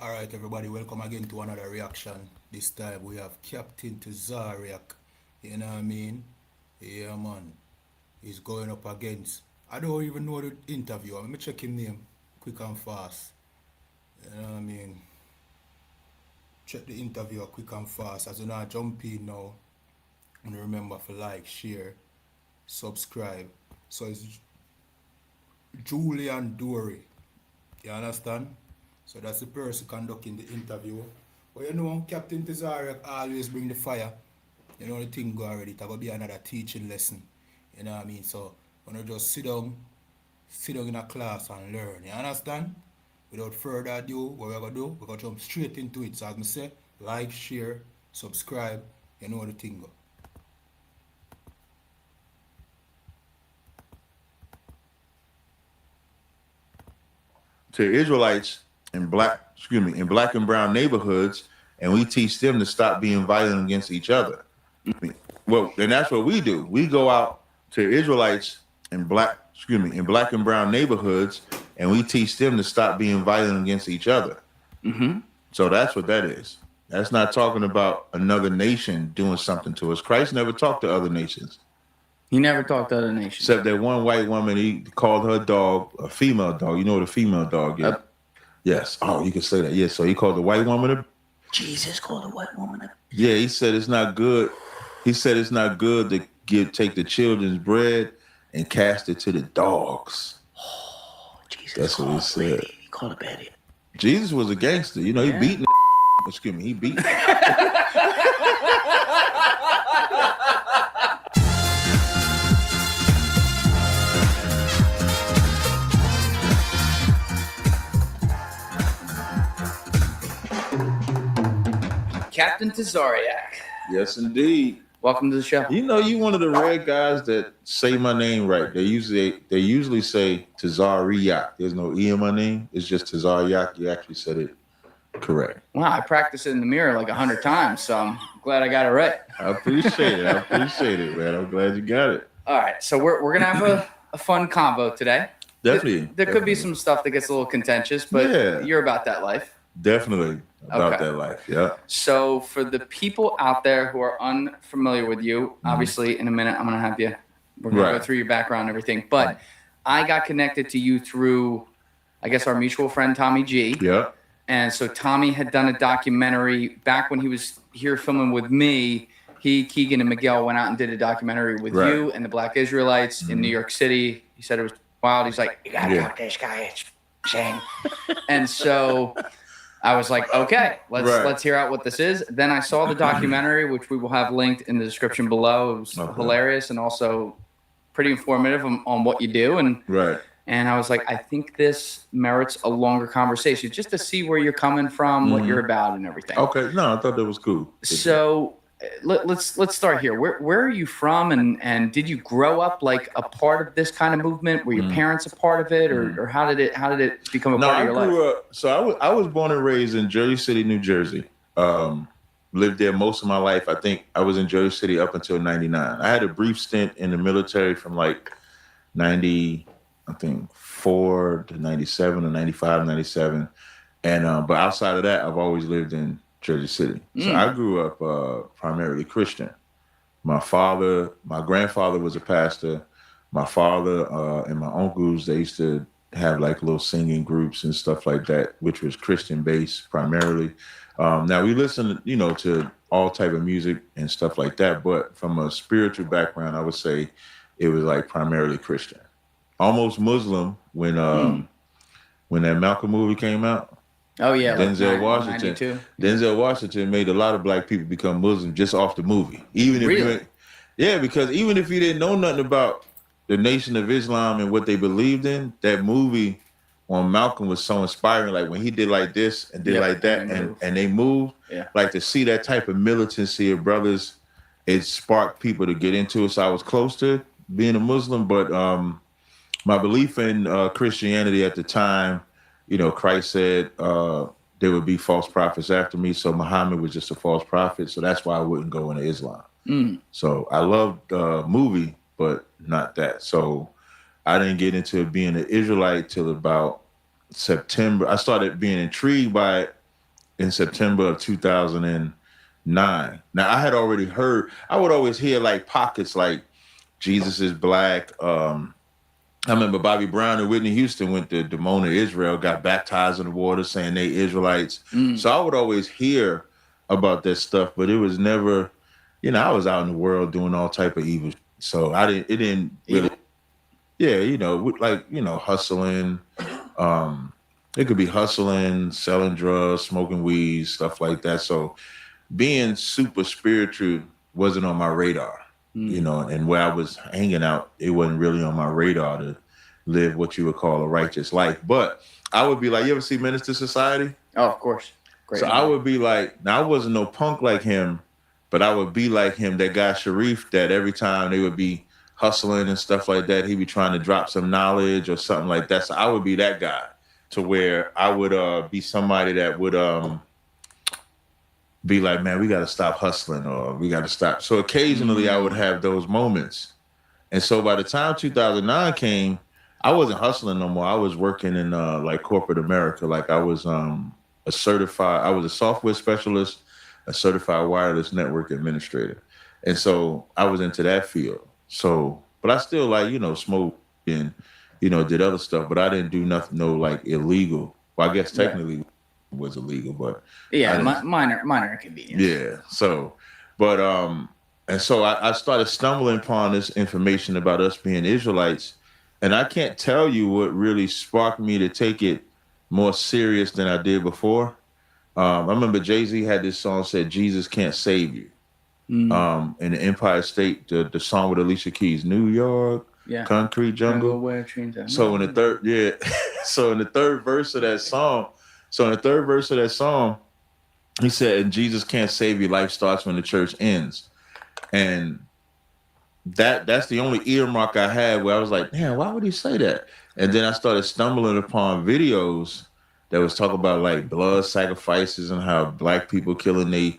Alright, everybody, welcome again to another reaction. This time we have Captain Tazaryach. You know what I mean? Yeah, man. He's going up against. I don't even know the interview. Let me check his name quick and fast. You know what I mean? Check the interview quick and fast. As you know, I jump in now. And remember to like, share, subscribe. So it's Julian Dorey. You understand? So that's the person conducting the interview. But you know, Captain Tazaryach always bring the fire. You know the thing go already. It's gonna be another teaching lesson. You know what I mean? So when you just sit down in a class and learn. You understand? Without further ado, what we're gonna do, we're gonna jump straight into it. So as I say, like, share, subscribe, you know the thing go. To Israelites in black and brown neighborhoods, and we teach them to stop being violent against each other. Well, and that's what we do. We go out to Israelites in black and brown neighborhoods, and we teach them to stop being violent against each other. So that's what that is. That's not talking about another nation doing something to us. Christ never talked to other nations. He never talked to other nations. Except that one white woman, he called her dog a female dog. You know what a female dog is? Yes. Oh, you can say that. Yeah. So he called the white woman a... Jesus called a white woman a... Yeah, he said it's not good. He said it's not good to take the children's bread and cast it to the dogs. Oh, Jesus. That's what he said. He called a baby. Jesus was a gangster. You know, he beat... Excuse me, he beat... Captain Tazaryach. Yes, indeed. Welcome to the show. You know, you one of the rare guys that say my name right. They usually say Tazaryach. There's no E in my name. It's just Tazaryach. You actually said it correct. Wow, I practiced it in the mirror like 100 times, so I'm glad I got it right. I appreciate it, man. I'm glad you got it. All right, so we're gonna have a fun convo today. Definitely. There could be some stuff that gets a little contentious, but you're about that life. Definitely about that life, yeah. So for the people out there who are unfamiliar with you, obviously in a minute I'm going to have you, we're going to go through your background and everything, but I got connected to you through, I guess, our mutual friend Tommy G. Yeah. And so Tommy had done a documentary back when he was here filming with me. Keegan and Miguel went out and did a documentary with you and the Black Israelites in New York City. He said it was wild. He's like, you got to talk to this guy. It's insane. And so... I was like, okay, let's hear out what this is. Then I saw the documentary, which we will have linked in the description below. It was hilarious and also pretty informative on what you do. And I was like, I think this merits a longer conversation just to see where you're coming from, what you're about, and everything. Okay, no, I thought that was cool. So let's start here. Where are you from, and did you grow up like a part of this kind of movement? Were your parents a part of it, or how did it become a part of your life? So I was born and raised in Jersey City, New Jersey. Lived there most of my life. I think I was in Jersey City up until '99. I had a brief stint in the military from like 90, I think 4 to 97 or 95, 97. And but outside of that, I've always lived in Jersey City. So I grew up primarily Christian. My grandfather was a pastor. My father and my uncles, they used to have like little singing groups and stuff like that, which was Christian based primarily. Now we listen, to all type of music and stuff like that, but from a spiritual background, I would say it was like primarily Christian, almost Muslim when that Malcolm movie came out. Oh yeah, Denzel Washington. Denzel Washington made a lot of black people become Muslim just off the movie. Because even if you didn't know nothing about the Nation of Islam and what they believed in, that movie on Malcolm was so inspiring. Like when he did like this and did like that, and they moved. Yeah. Like to see that type of militancy of brothers, it sparked people to get into it. So I was close to being a Muslim, but my belief in Christianity at the time. Christ said there would be false prophets after me. So Muhammad was just a false prophet. So that's why I wouldn't go into Islam. So I loved the movie, but not that. So I didn't get into being an Israelite till about September. I started being intrigued by it in September of 2009. Now I had already heard. I would always hear like pockets like Jesus is black. I remember Bobby Brown and Whitney Houston went to Dimona, Israel, got baptized in the water, saying they Israelites. So I would always hear about that stuff, but it was never, I was out in the world doing all type of evil. So it didn't really, hustling. It could be hustling, selling drugs, smoking weed, stuff like that. So being super spiritual wasn't on my radar. And where I was hanging out, it wasn't really on my radar to live what you would call a righteous life. But I would be like, you ever see Minister Society? Oh, of course. Great. So I would be like, now I wasn't no punk like him, but I would be like him, that guy Sharif, that every time they would be hustling and stuff like that, he'd be trying to drop some knowledge or something like that. So I would be that guy, to where I would be somebody that would be like, man, we got to stop hustling, or we got to stop. So occasionally I would have those moments. And so by the time 2009 came, I wasn't hustling no more. I was working in like corporate America. Like I was a software specialist, a certified wireless network administrator. And so I was into that field. So, but I still like, smoked and, did other stuff, but I didn't do nothing, like illegal. Well, I guess technically was illegal, but minor inconvenience. Yeah. So, but and so I started stumbling upon this information about us being Israelites, and I can't tell you what really sparked me to take it more serious than I did before. I remember Jay-Z had this song said Jesus Can't Save You. In the Empire State, the song with Alicia Keys, New York, Concrete Jungle. So in the third verse of that song, he said, and Jesus can't save you, life starts when the church ends. And that's the only earmark I had where I was like, man, why would he say that? And then I started stumbling upon videos that was talking about like blood sacrifices and how black people killing their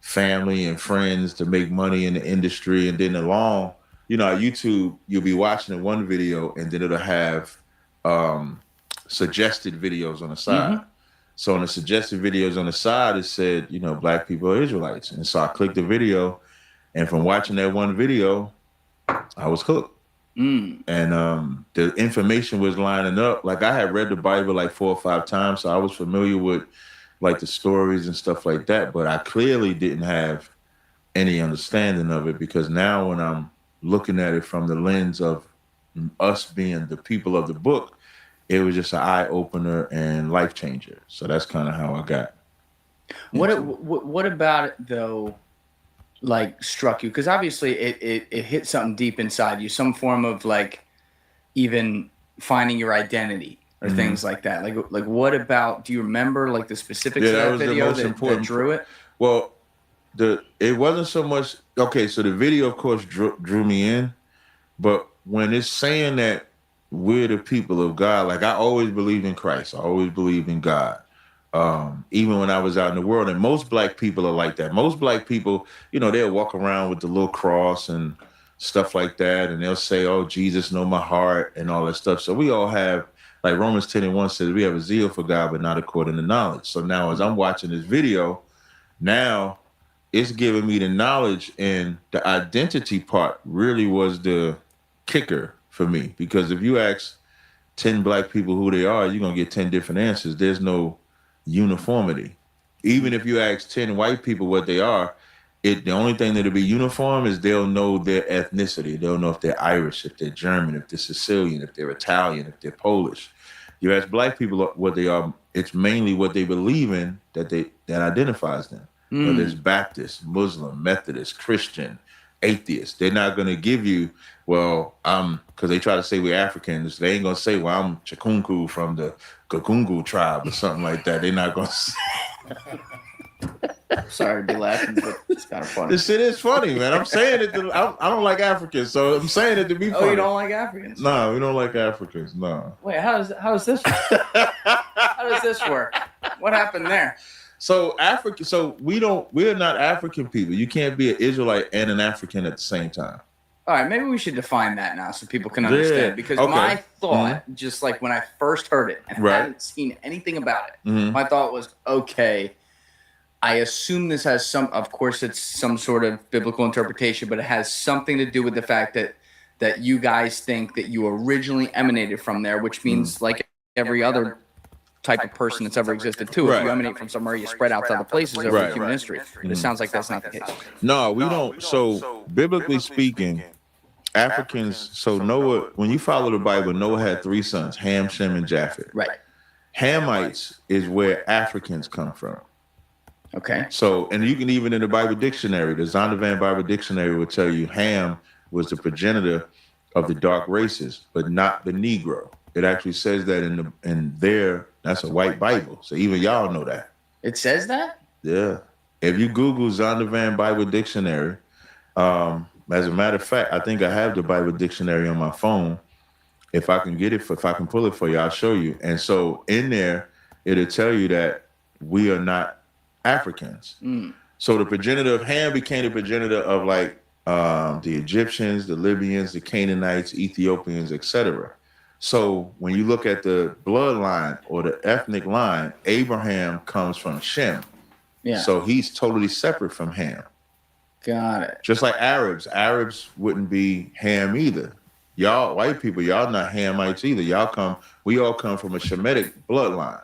family and friends to make money in the industry. And then along, YouTube, you'll be watching one video and then it'll have suggested videos on the side. So on the suggested videos on the side, it said, black people are Israelites. And so I clicked the video, and from watching that one video, I was hooked. And the information was lining up. Like I had read the Bible like 4 or 5 times, so I was familiar with like the stories and stuff like that, but I clearly didn't have any understanding of it, because now when I'm looking at it from the lens of us being the people of the book, it was just an eye opener and life changer. So that's kind of how I got. What about it though, like struck you? Because obviously it hit something deep inside you, some form of like even finding your identity or things like that. Like what about? Do you remember like the specifics of that video that drew it? Well, it wasn't so much. Okay, so the video of course drew me in, but when it's saying that we're the people of God, like I always believed in Christ. I always believed in God. Even when I was out in the world, and most black people are like that. Most black people, they'll walk around with the little cross and stuff like that. And they'll say, oh, Jesus know my heart and all that stuff. So we all have, like Romans 10:1 says, we have a zeal for God, but not according to knowledge. So now as I'm watching this video, now it's giving me the knowledge, and the identity part really was the kicker for me. Because if you ask 10 black people who they are, you're going to get 10 different answers. There's no uniformity. Even if you ask 10 white people what they are, the only thing that'll be uniform is they'll know their ethnicity. They'll know if they're Irish, if they're German, if they're Sicilian, if they're Italian, if they're Polish. You ask black people what they are, it's mainly what they believe in that identifies them. Whether it's Baptist, Muslim, Methodist, Christian, atheist. They're not going to give you, well, because they try to say we're Africans. They ain't going to say, well, I'm Chikunku from the Kakungu tribe or something like that. They're not going to say. Sorry to be laughing, but it's kind of funny. This shit is funny, man. I'm saying it. I don't like Africans, so I'm saying it to be funny. Oh, you don't like Africans? No, we don't like Africans. No. Wait, how does this work? How does this work? What happened there? So we're not African people. You can't be an Israelite and an African at the same time. All right, maybe we should define that now so people can understand. Because my thought, just like when I first heard it and I hadn't seen anything about it, my thought was, okay, I assume this has of course, it's some sort of biblical interpretation, but it has something to do with the fact that you guys think that you originally emanated from there, which means like every other type of person that's ever existed too. If you emanate from somewhere, you spread out to other places over human history. It sounds like that's not the case. No, we don't. So biblically speaking, Africans, so Noah, when you follow the Bible, Noah had 3 sons, Ham, Shem, and Japheth. Right. Hamites is where Africans come from. Okay. So, and you can even in the Bible dictionary, the Zondervan Bible Dictionary will tell you Ham was the progenitor of the dark races, but not the Negro. It actually says that in there. That's a white Bible. So even y'all know that. It says that? Yeah. If you Google Zondervan Bible Dictionary, as a matter of fact, I think I have the Bible Dictionary on my phone. If I can get it, if I can pull it for you, I'll show you. And so in there, it'll tell you that we are not Africans. So the progenitor of Ham became the progenitor of like the Egyptians, the Libyans, the Canaanites, Ethiopians, etc. So when you look at the bloodline or the ethnic line, Abraham comes from Shem. Yeah. So he's totally separate from Ham. Got it. Just like Arabs. Arabs wouldn't be Ham either. Y'all, white people, y'all not Hamites either. We all come from a Shemitic bloodline.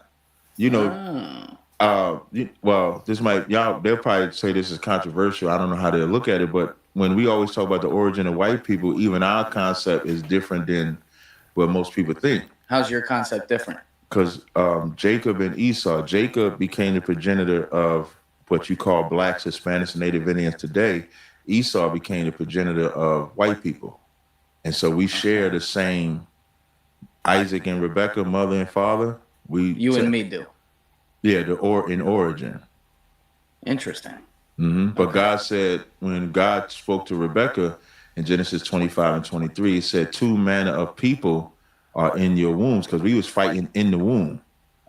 You know, they'll probably say this is controversial. I don't know how they'll look at it, but when we always talk about the origin of white people, even our concept is different than what most people think. How's your concept different? Because Jacob and Esau, Jacob became the progenitor of what you call blacks, Hispanics, and Native Indians today. Esau became the progenitor of white people. And so we share the same Isaac and Rebecca, mother and father. And me do. Yeah, in origin. Interesting. Mm-hmm. But God said, when God spoke to Rebecca in Genesis 25 and 23, he said, 2 manner of people are in your wombs, because we was fighting in the womb.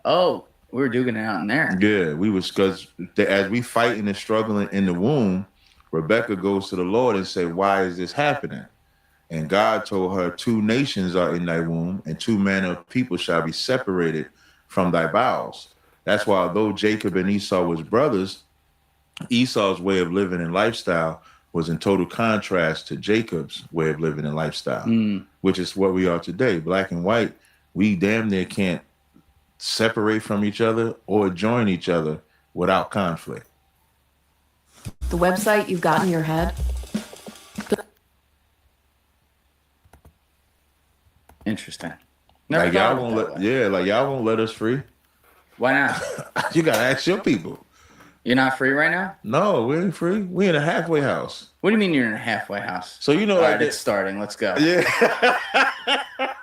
Oh, we were duking it out in there. Yeah, we was, because as we fighting and struggling in the womb, Rebecca goes to the Lord and say, why is this happening? And God told her, 2 nations are in thy womb, and 2 manner of people shall be separated from thy bowels. That's why, although Jacob and Esau was brothers, Esau's way of living and lifestyle was in total contrast to Jacob's way of living and lifestyle, which is what we are today. Black and white, we damn near can't separate from each other or join each other without conflict. The website you've got in your head. Interesting. Like y'all won't let us free. Why not? You gotta ask your people. You're not free right now? No, we ain't free. We in a halfway house. What do you mean you're in a halfway house? So you know, all like right, it's starting. Let's go. Yeah.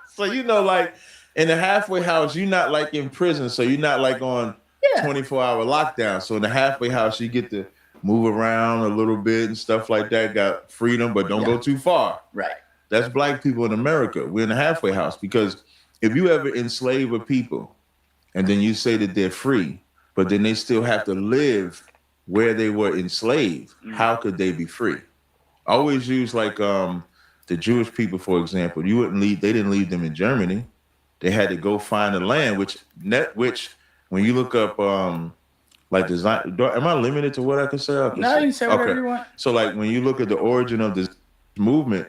So you know, like in the halfway house, you're not like in prison. So you're not like on 24-hour lockdown. So in the halfway house, you get to move around a little bit and stuff like that. Got freedom, but don't go too far. Right. That's black people in America. We're in the halfway house, because if you ever enslave a people and then you say that they're free, but then they still have to live where they were enslaved, how could they be free? I always use like the Jewish people, for example. They didn't leave them in Germany. They had to go find a land, which when you look up like design, am I limited to what I can say? No, you can say whatever you want. So like when you look at the origin of this movement,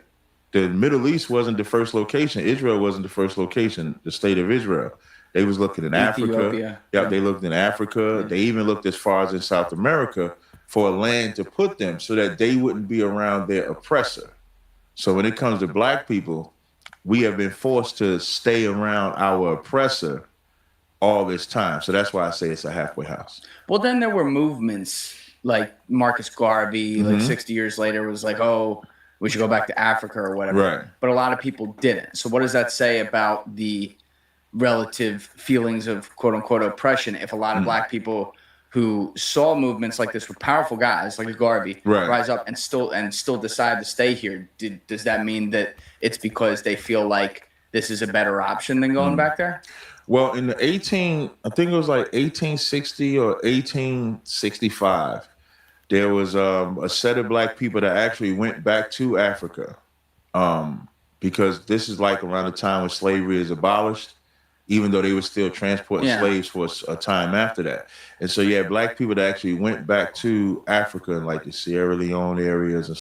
the Middle East wasn't the first location. Israel wasn't the first location, the state of Israel. They was looking in Africa. Yeah, they looked in Africa. They even looked as far as in South America for a land to put them so that they wouldn't be around their oppressor. So when it comes to black people, we have been forced to stay around our oppressor all this time. So that's why I say it's a halfway house. Well, then there were movements like Marcus Garvey, like 60 years later, was like, oh, we should go back to Africa or whatever. Right. But a lot of people didn't. So what does that say about the relative feelings of quote unquote oppression if a lot of black people who saw movements like this with powerful guys like Garvey rise up and still decide to stay here? Does that mean that it's because they feel like this is a better option than going back there? Well, in the I think it was like 1860 or 1865, there was a set of black people that actually went back to Africa because this is like around the time when slavery is abolished. even though they were still transporting Yeah. slaves for a time after that. And so you had black people that actually went back to Africa, like the Sierra Leone areas and